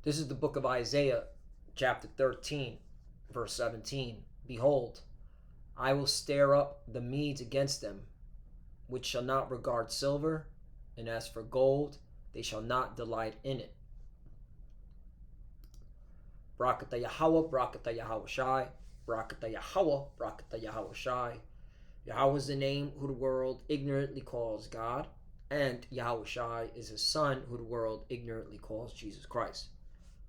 This is the book of Isaiah, chapter 13, verse 17. Behold, I will stir up the Medes against them, which shall not regard silver, and as for gold, they shall not delight in it. Brakata Yahweh, Brakata Yahweh Shai, Brakata Yahweh, Brakata Yahweh Shai. Yahweh is the name who the world ignorantly calls God, and Yahweh Shai is his son who the world ignorantly calls Jesus Christ.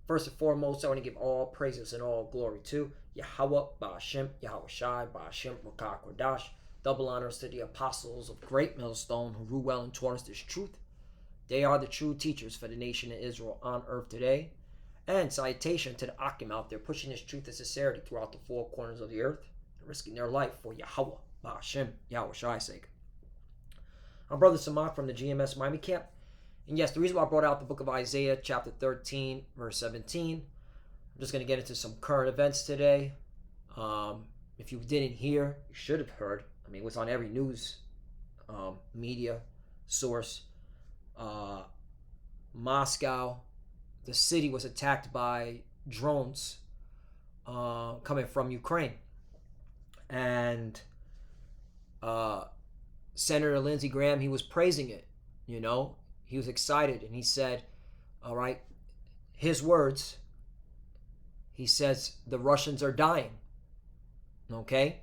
First and foremost, I want to give all praises and all glory to Yahweh, Ba'ashem, Yahweh Shai, Ba'ashem, Rakah Kodash. Double honors to the apostles of Great Millstone who rule well and taught us this truth. They are the true teachers for the nation of Israel on earth today. And salutation to the Akim out there pushing this truth and sincerity throughout the four corners of the earth, risking their life for Yahweh, Ba'ashem, Yahweh Shai's sake. I'm Brother Samak from the GMS Miami camp. And yes, the reason why I brought out the book of Isaiah, chapter 13, verse 17, I'm just going to get into some current events today. If you didn't hear, you should have heard. I mean, it was on every news media source. Moscow, the city was attacked by drones coming from Ukraine. And Senator Lindsey Graham, he was praising it, you know. He was excited, and he said, all right, his words, he says, the Russians are dying, okay?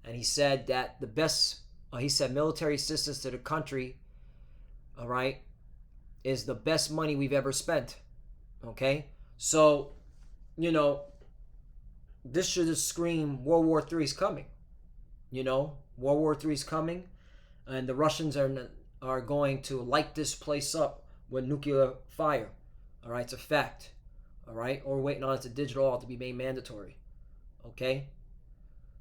And he said that the best, he said military assistance to the country, all right, is the best money we've ever spent, okay? So, you know, this should just scream World War III is coming, you know? World War III is coming, and the Russians are going to light this place up with nuclear fire. All right, it's a fact. All right, or we're waiting on it to digital law to be made mandatory. Okay,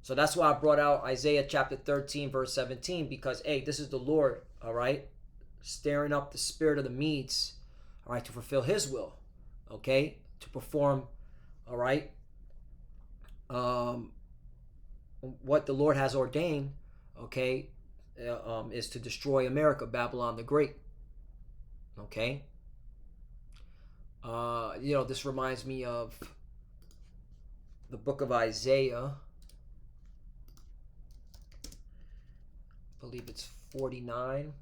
so that's why I brought out Isaiah chapter 13, verse 17, because hey, this is the Lord. All right, stirring up the spirit of the Medes. All right, to fulfill His will. Okay, to perform. All right, what the Lord has ordained. Okay. Is to destroy America, Babylon the Great. Okay? This reminds me of the book of Isaiah. I believe it's 49.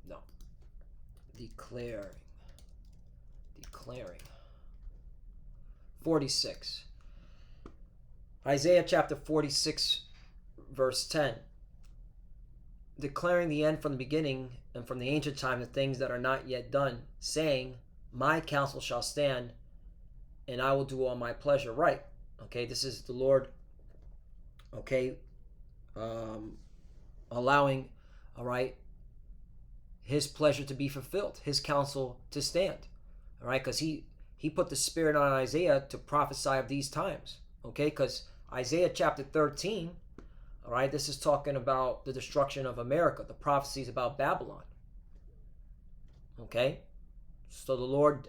No. Declaring. 46. Isaiah chapter 46, verse 10. Declaring the end from the beginning and from the ancient time the things that are not yet done, saying, my counsel shall stand, and I will do all my pleasure right. Okay, this is the Lord, okay, allowing, all right, His pleasure to be fulfilled, His counsel to stand. All right, because he put the Spirit on Isaiah to prophesy of these times. Okay, because Isaiah chapter 13, all right, this is talking about the destruction of America, the prophecies about Babylon. Okay, so the Lord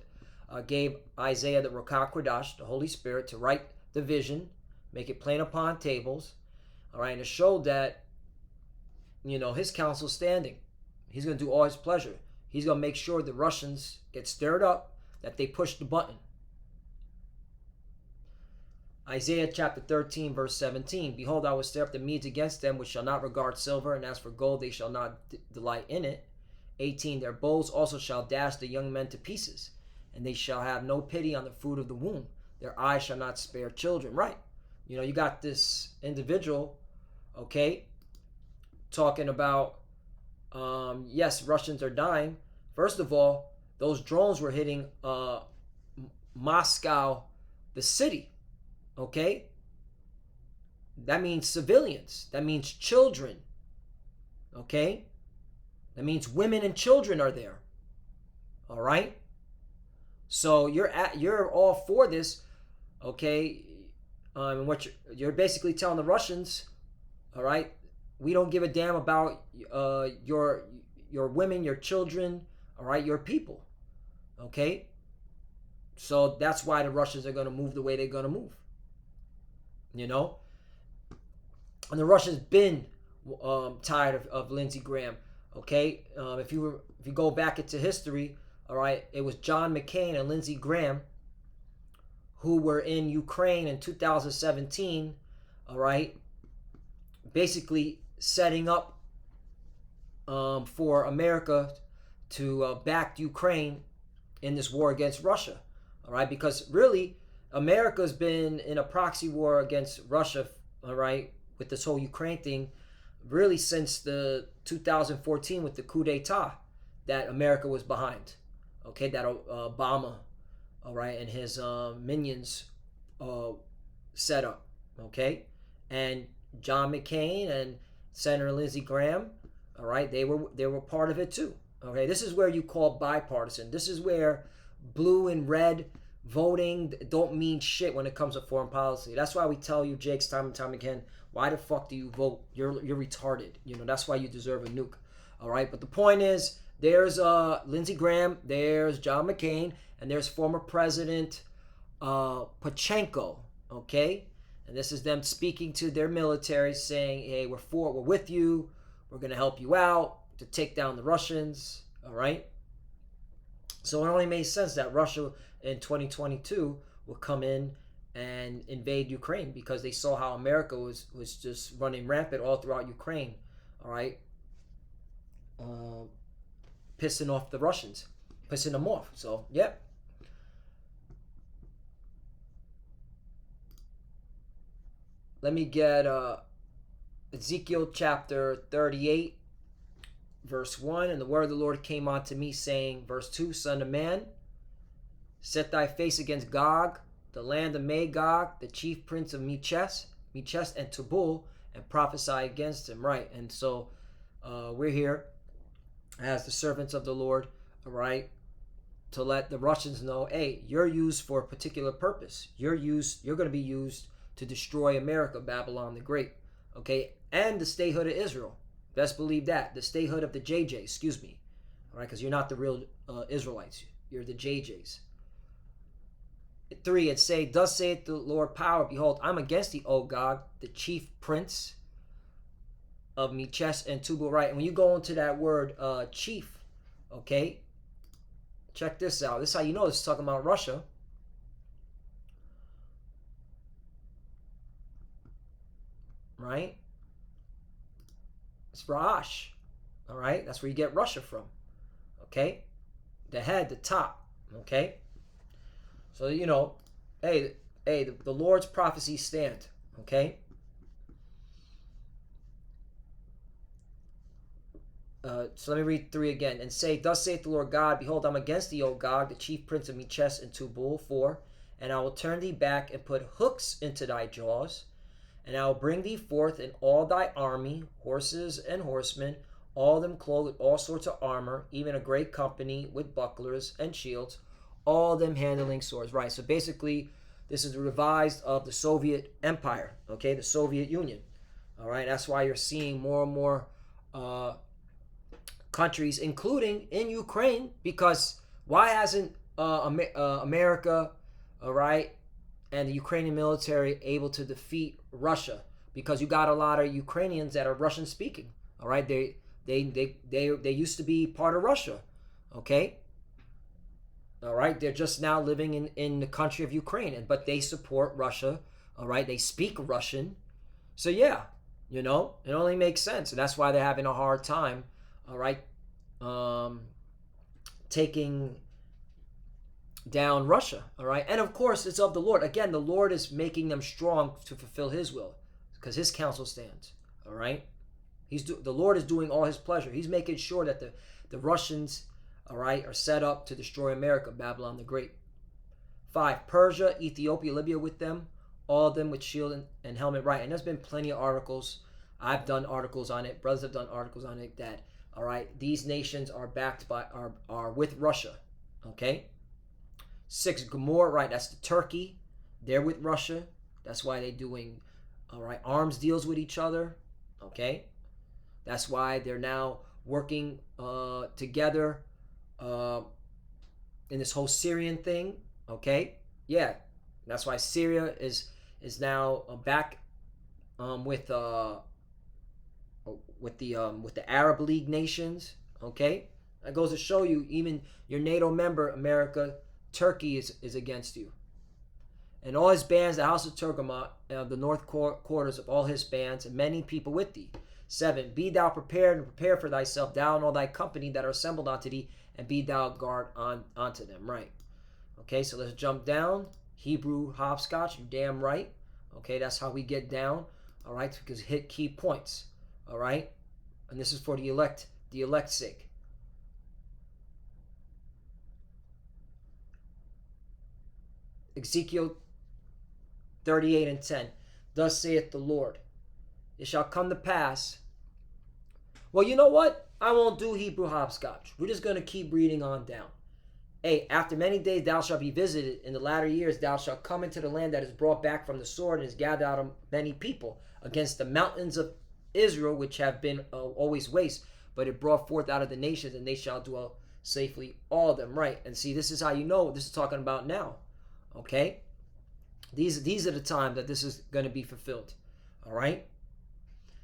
gave Isaiah the Rakah Kodash, the Holy Spirit, to write the vision, make it plain upon tables, all right, and to show that, you know, His counsel standing. He's going to do all His pleasure. He's going to make sure the Russians get stirred up, that they push the button. Isaiah chapter 13, verse 17. Behold, I will stir up the Medes against them, which shall not regard silver, and as for gold, they shall not delight in it. 18. Their bows also shall dash the young men to pieces, and they shall have no pity on the fruit of the womb. Their eyes shall not spare children. Right. You know, you got this individual, okay, talking about, yes, Russians are dying. First of all, those drones were hitting Moscow, the city, okay? That means civilians. That means children, okay? That means women and children are there, all right? So you're all for this, okay? And what you're basically telling the Russians, all right, we don't give a damn about your women, your children, all right, your people. Okay? So that's why the Russians are going to move the way they're going to move. You know? And the Russians been tired of Lindsey Graham. Okay? If you go back into history, all right, it was John McCain and Lindsey Graham who were in Ukraine in 2017, all right, basically setting up for America to back Ukraine in this war against Russia, all right, because really America's been in a proxy war against Russia, all right, with this whole Ukraine thing, really since the 2014 with the coup d'etat that America was behind, okay, that Obama, all right, and his minions set up, okay, and John McCain and Senator Lindsey Graham, all right, they were part of it too. Okay, this is where you call bipartisan. This is where blue and red voting don't mean shit when it comes to foreign policy. That's why we tell you, Jakes, time and time again, why the fuck do you vote? You're retarded. You know, that's why you deserve a nuke. All right, but the point is, there's Lindsey Graham, there's John McCain, and there's former President Pachenko. Okay, and this is them speaking to their military, saying, "Hey, we're with you. We're gonna help you out to take down the Russians." All right. So it only made sense that Russia in 2022 will come in and invade Ukraine because they saw how America was just running rampant all throughout Ukraine. All right. Pissing off the Russians, pissing them off. So, yeah. Let me get Ezekiel chapter 38, verse 1. And the word of the Lord came unto me, saying, verse 2, Son of man, set thy face against Gog, the land of Magog, the chief prince of Mephes and Tubal, and prophesy against him. Right. And so we're here as the servants of the Lord, all right, to let the Russians know, hey, you're used for a particular purpose. You're going to be used to destroy America, Babylon the Great, okay, and the statehood of Israel. Best believe that. The statehood of the JJs, excuse me, all right, because you're not the real Israelites. You're the JJs. 3, and say, thus saith the Lord power, behold, I'm against thee, O Gog, the chief prince of Mephes and Tubal. Right, and when you go into that word chief, okay, check this out. This is how you know this is talking about Russia. Right? It's Ra'ash. All right? That's where you get Russia from. Okay? The head, the top. Okay? So, you know, hey, the Lord's prophecies stand. Okay? So let me read 3 again. And say, thus saith the Lord God, behold, I'm against thee, O Gog, the chief prince of Mephes and Tubal. 4, and I will turn thee back and put hooks into thy jaws, and I will bring thee forth in all thy army, horses and horsemen, all them clothed with all sorts of armor, even a great company with bucklers and shields, all them handling swords. Right, so basically, this is the revised of the Soviet Empire, okay, the Soviet Union. All right, that's why you're seeing more and more countries, including in Ukraine, because why hasn't America, all right, and the Ukrainian military able to defeat Russia? Because you got a lot of Ukrainians that are Russian speaking. All right, they used to be part of Russia. Okay. All right, they're just now living in the country of Ukraine, but they support Russia. All right, they speak Russian. So yeah, you know, it only makes sense, and that's why they're having a hard time. All right, taking down Russia. All right, and of course it's of the Lord. Again, the Lord is making them strong to fulfill His will, because His counsel stands. All right, the Lord is doing all His pleasure. He's making sure that the Russians, all right, are set up to destroy America, Babylon the Great. 5, Persia, Ethiopia, Libya with them, all of them with shield and helmet. Right, and there's been plenty of articles. I've done articles on it. Brothers have done articles on it that, all right, these nations are backed by, are with Russia. Okay. 6, Gomorrah, right, that's the Turkey. They're with Russia. That's why they're doing, all right, arms deals with each other. Okay. That's why they're now working together in this whole Syrian thing. Okay, yeah, that's why Syria is now back with the Arab League nations. Okay, that goes to show you, even your NATO member America, Turkey is against you, and all his bands, the house of Turgamot, the north quarters of all his bands, and many people with thee. 7. Be thou prepared, and prepare for thyself, thou and all thy company that are assembled unto thee, and be thou guard unto them. Right. Okay, so let's jump down. Hebrew hopscotch, you damn right. Okay, that's how we get down. All right, because hit key points. All right, and this is for the elect's sake. Ezekiel 38 and 10. Thus saith the Lord, it shall come to pass. Well, you know what? I won't do Hebrew hopscotch. We're just going to keep reading on down. Hey, after many days thou shalt be visited. In the latter years thou shalt come into the land that is brought back from the sword and is gathered out of many people, against the mountains of Israel, which have been always waste, but it brought forth out of the nations, and they shall dwell safely, all of them. Right. And see, this is how you know this is talking about now. Okay, these are the times that this is going to be fulfilled. All right.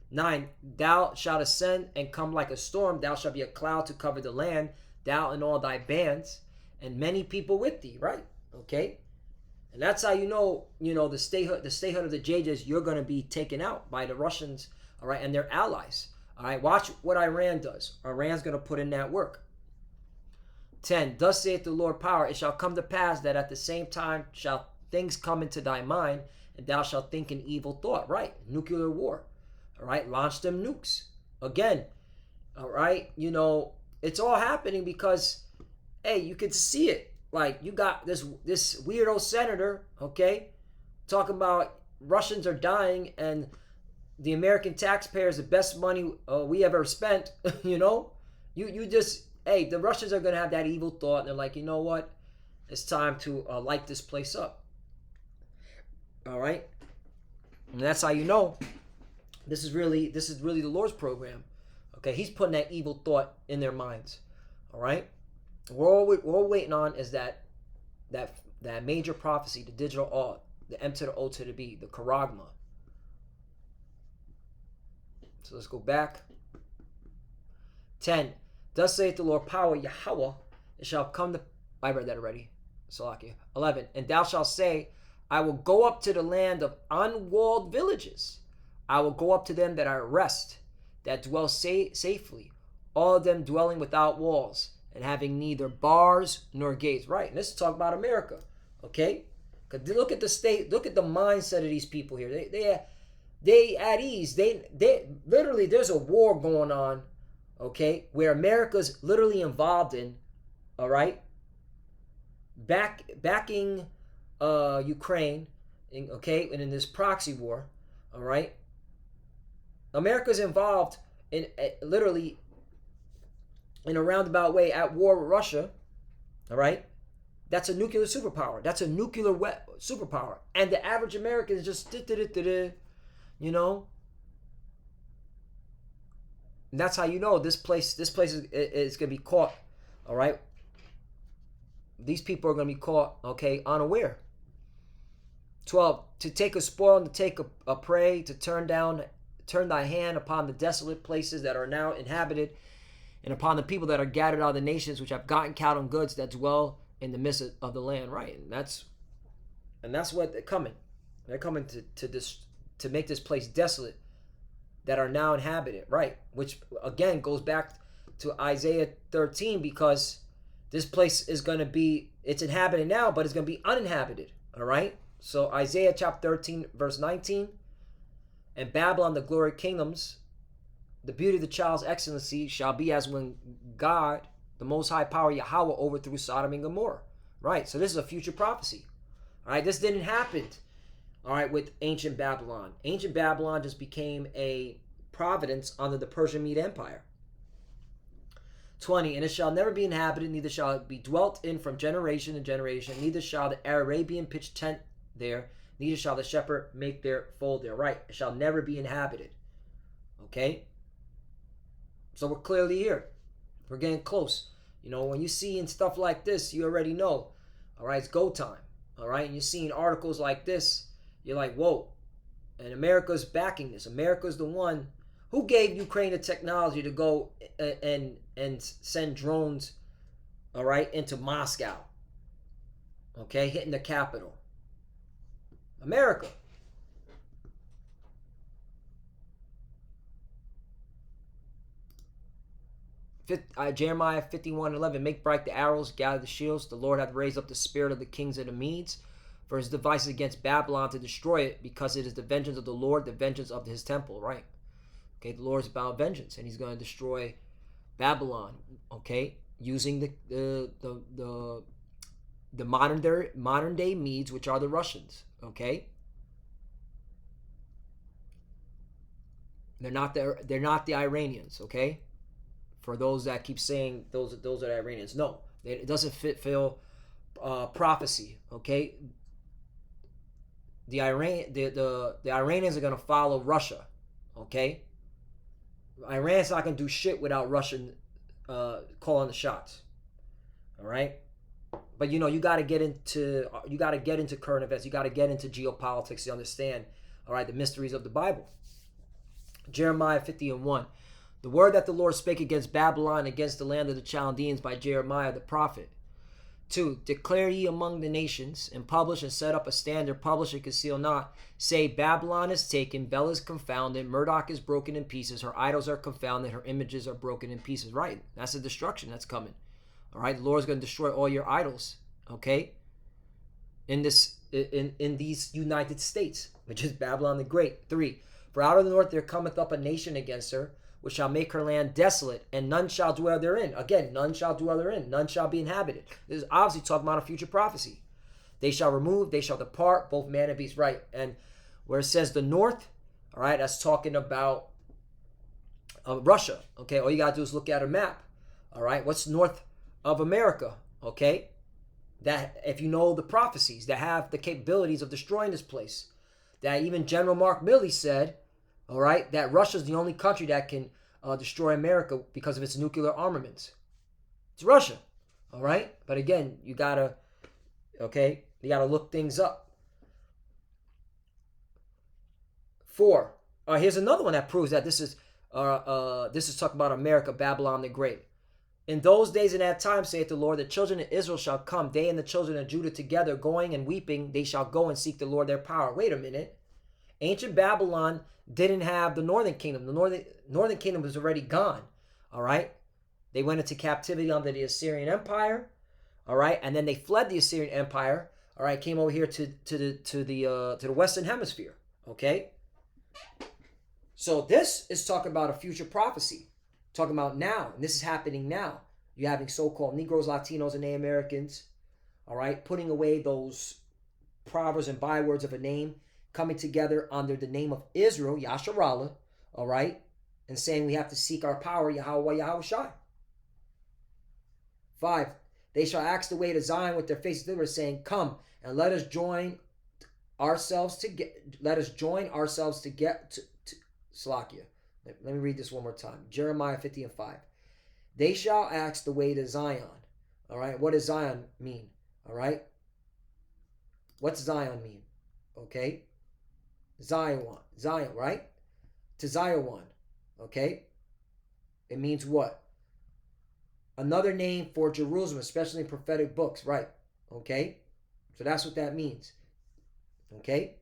9. Thou shalt ascend and come like a storm. Thou shalt be a cloud to cover the land, thou and all thy bands, and many people with thee. Right. Okay. And that's how you know the statehood of the Jajas, you're going to be taken out by the Russians. All right, and their allies. All right. Watch what Iran does. Iran's going to put in that work. 10. Thus saith the Lord power, it shall come to pass that at the same time shall things come into thy mind, and thou shalt think an evil thought. Right. Nuclear war. All right. Launch them nukes. Again. All right. It's all happening because, hey, you can see it. Like, you got this weirdo senator, okay, talking about Russians are dying and the American taxpayer is the best money we ever spent. You just, hey, the Russians are going to have that evil thought, and they're like, you know what? It's time to light this place up. All right? And that's how you know this is really the Lord's program. Okay? He's putting that evil thought in their minds. All right? What we're waiting on is that major prophecy, the digital alt, the M to the O to the B, the charagma. So let's go back. 10. Thus saith the Lord power, Yahweh, it shall come to... I read that already. Salakia. 11. And thou shalt say, I will go up to the land of unwalled villages. I will go up to them that are at rest, that dwell safely, all of them dwelling without walls, and having neither bars nor gates. Right, and this is talking about America. Okay? Because look at the state, look at the mindset of these people here. They at ease. They literally, there's a war going on, okay, where America's literally involved in, all right, backing Ukraine, okay, and in this proxy war, all right. America's involved in literally in a roundabout way at war with Russia, all right. That's a nuclear superpower. That's a nuclear superpower, and the average American is just you know. And that's how you know this place is going to be caught, all right. These people are going to be caught, okay, unaware. 12. To take a spoil and to take a prey, to turn thy hand upon the desolate places that are now inhabited, and upon the people that are gathered out of the nations which have gotten cattle and goods that dwell in the midst of the land. Right, and that's what they're coming. They're coming to make this place desolate, that are now inhabited. Right, which again goes back to Isaiah 13, because this place is going to be, it's inhabited now, but it's going to be uninhabited. All right. So Isaiah chapter 13 verse 19. And Babylon, the glory kingdoms, the beauty of the child's excellency shall be as when God, the most high power Yahweh, overthrew Sodom and Gomorrah. Right. So this is a future prophecy. All right. This didn't happen, all right, with ancient Babylon. Ancient Babylon just became a providence under the Persian Mede Empire. 20. And it shall never be inhabited, neither shall it be dwelt in from generation to generation, neither shall the Arabian pitch tent there, neither shall the shepherd make their fold there. Right. It shall never be inhabited. Okay. So we're clearly here. We're getting close. You know, when you see and stuff like this, you already know. All right, it's go time. All right, and you're seeing articles like this. You're like, whoa. And America's backing this. America's the one who gave Ukraine the technology to go and send drones, all right, into Moscow. Okay, hitting the capital. America. Jeremiah 51:11. Make bright the arrows, gather the shields. The Lord hath raised up the spirit of the kings of the Medes for his devices against Babylon to destroy it, because it is the vengeance of the Lord, the vengeance of his temple. Right? Okay, the Lord is about vengeance, and he's going to destroy Babylon. Okay, using the modern day Medes, which are the Russians. Okay, they're not the Iranians. Okay, for those that keep saying those are the Iranians, no, it doesn't fulfill prophecy. Okay, the Iranians are going to follow Russia. Okay, Iran's not going to do shit without Russia calling the shots. All right, but you got to get into current events. You got to get into geopolitics to understand, all right, the mysteries of the Bible. Jeremiah 50:1. The word that the Lord spake against Babylon, against the land of the Chaldeans by Jeremiah the prophet. 2. Declare ye among the nations, and publish and set up a standard, publish and conceal not. Say, Babylon is taken, Bel is confounded, Murdoch is broken in pieces, her idols are confounded, her images are broken in pieces. Right, that's the destruction that's coming. All right, the Lord's going to destroy all your idols. Okay, in these United States, which is Babylon the Great. 3. For out of the north there cometh up a nation against her, which shall make her land desolate, and none shall dwell therein. Again, none shall dwell therein. None shall be inhabited. This is obviously talking about a future prophecy. They shall remove, they shall depart, both man and beast. Right. And where it says the north, all right, that's talking about Russia. Okay, all you got to do is look at a map. All right, what's north of America? Okay, that if you know the prophecies that have the capabilities of destroying this place, that even General Mark Milley said, all right, that Russia's the only country that can destroy America because of its nuclear armaments. It's Russia, all right? But again, you gotta look things up. 4. Here's another one that proves that this is talking about America, Babylon the Great. In those days and that time, saith the Lord, the children of Israel shall come, they and the children of Judah together, going and weeping, they shall go and seek the Lord their power. Wait a minute. Ancient Babylon didn't have the northern kingdom. The northern kingdom was already gone. All right, they went into captivity under the Assyrian Empire. All right, and then they fled the Assyrian Empire. All right, came over here to the Western Hemisphere. Okay, so this is talking about a future prophecy, talking about now, and this is happening now. You're having so-called Negroes, Latinos, and Native Americans. All right, putting away those proverbs and bywords of a name, coming together under the name of Israel, Yasharallah, all right, and saying we have to seek our power, Yahweh, Yahushai. 5. They shall ask the way to Zion with their faces thither, saying, come and let us join ourselves to get Slakia. Let me read this one more time. Jeremiah 50:5. They shall ask the way to Zion. All right, what does Zion mean? All right, what's Zion mean? Okay, Zion, right? To Zion, okay? It means what? Another name for Jerusalem, especially in prophetic books, right? Okay? So that's what that means. Okay?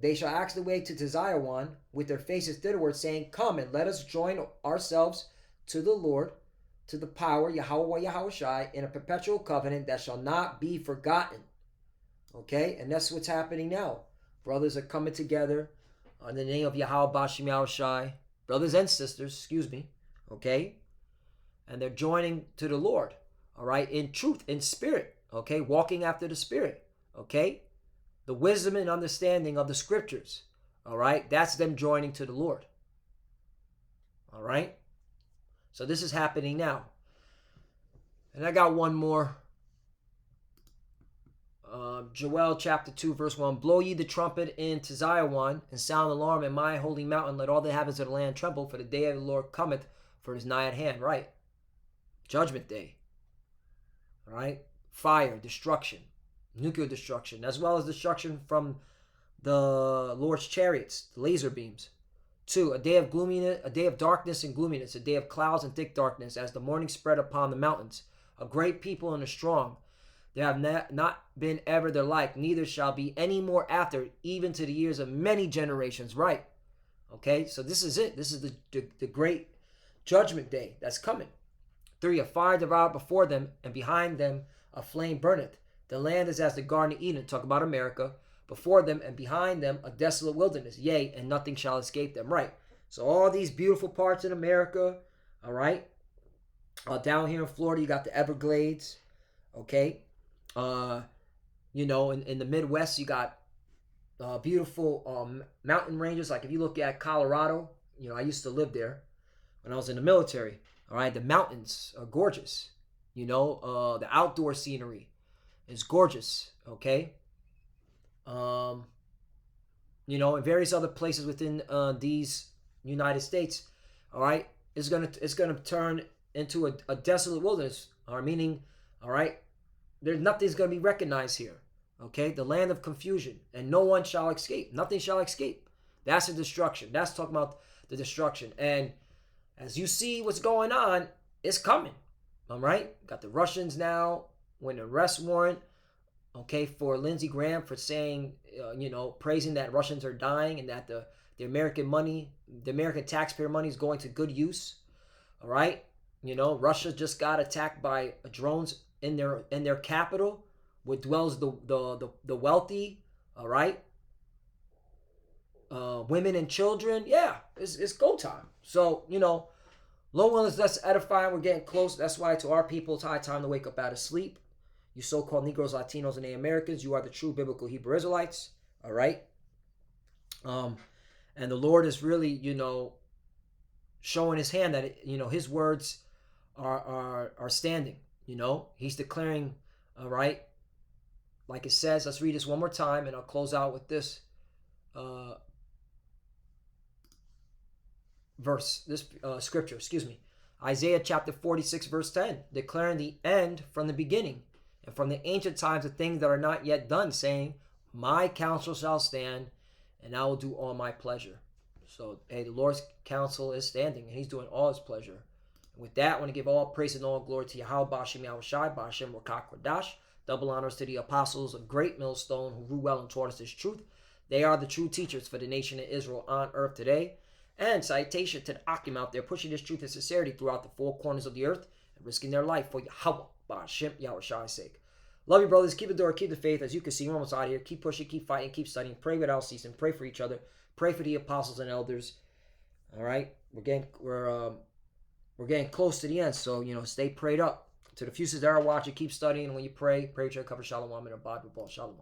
They shall ask the way to Zion with their faces thitherward, saying, come and let us join ourselves to the Lord, to the power, Yahweh Yahushai, in a perpetual covenant that shall not be forgotten. Okay? And that's what's happening now. Brothers are coming together in the name of Yahweh Bashim Yahushai. Brothers and sisters, excuse me. Okay? And they're joining to the Lord. All right? In truth, in spirit. Okay? Walking after the spirit. Okay? The wisdom and understanding of the scriptures. All right? That's them joining to the Lord. All right? So this is happening now. And I got one more. Joel chapter 2 verse 1. Blow ye the trumpet into Zion and sound the alarm in my holy mountain. Let all the inhabitants of the land tremble, for the day of the Lord cometh for it is nigh at hand, right? Judgment Day, all right? Fire, destruction, nuclear destruction, as well as destruction from the Lord's chariots, the laser beams. 2, a day of gloominess, a day of darkness and gloominess, a day of clouds and thick darkness, as the morning spread upon the mountains. A great people and a strong. There have not been ever their like, neither shall be any more after, even to the years of many generations. Right? Okay, so this is it. This is the great judgment day that's coming. 3, a fire devoured before them, and behind them a flame burneth. The land is as the Garden of Eden. Talk about America. Before them and behind them a desolate wilderness, yea, and nothing shall escape them. Right. So all these beautiful parts in America, all right. Down here in Florida, you got the Everglades, okay. You know, in the Midwest, you got beautiful mountain ranges. Like if you look at Colorado, you know, I used to live there when I was in the military. All right, the mountains are gorgeous. You know, the outdoor scenery is gorgeous. Okay. You know, in various other places within these United States, all right, it's gonna turn into a desolate wilderness, or meaning, all right, there's nothing's gonna be recognized here, okay, the land of confusion, and no one shall escape. Nothing shall escape. That's the destruction. That's talking about the destruction. And as you see what's going on, it's coming. All right, got the Russians now with an arrest warrant. Okay, for Lindsey Graham for saying, you know, praising that Russians are dying and that the American money, the American taxpayer money is going to good use. All right, you know, Russia just got attacked by drones in their capital, where dwells the wealthy. All right, women and children. Yeah, it's go time. So you know, Lord willing, that's edifying. We're getting close. That's why to our people, it's high time to wake up out of sleep. You so-called Negroes, Latinos, and Native Americans, you are the true biblical Hebrew Israelites. All right. And the Lord is really, you know, showing his hand that, you know, his words are standing. You know, he's declaring, all right, like it says. Let's read this one more time, and I'll close out with this verse, this scripture, excuse me. Isaiah chapter 46, verse 10, declaring the end from the beginning, and from the ancient times the things that are not yet done, saying, my counsel shall stand, and I will do all my pleasure. So, hey, the Lord's counsel is standing, and he's doing all his pleasure. And with that, I want to give all praise and all glory to Yahweh, Ba'ashem Yahushai, Ba'ashem Rakak Radash. Double honors to the apostles of great millstone who grew well and taught us this truth. They are the true teachers for the nation of Israel on earth today. And citation to the Akim out there pushing this truth and sincerity throughout the four corners of the earth and risking their life for Yahweh, Ba'ashem Yahushai's sake. Love you, brothers. Keep the door. Keep the faith. As you can see, we're almost out of here. Keep pushing. Keep fighting. Keep studying. Pray without ceasing. Pray for each other. Pray for the apostles and elders. All right, we're getting close to the end. So you know, stay prayed up. To the futures that are watching, keep studying. And when you pray with your cover. Shalom and abad with all. Shalom.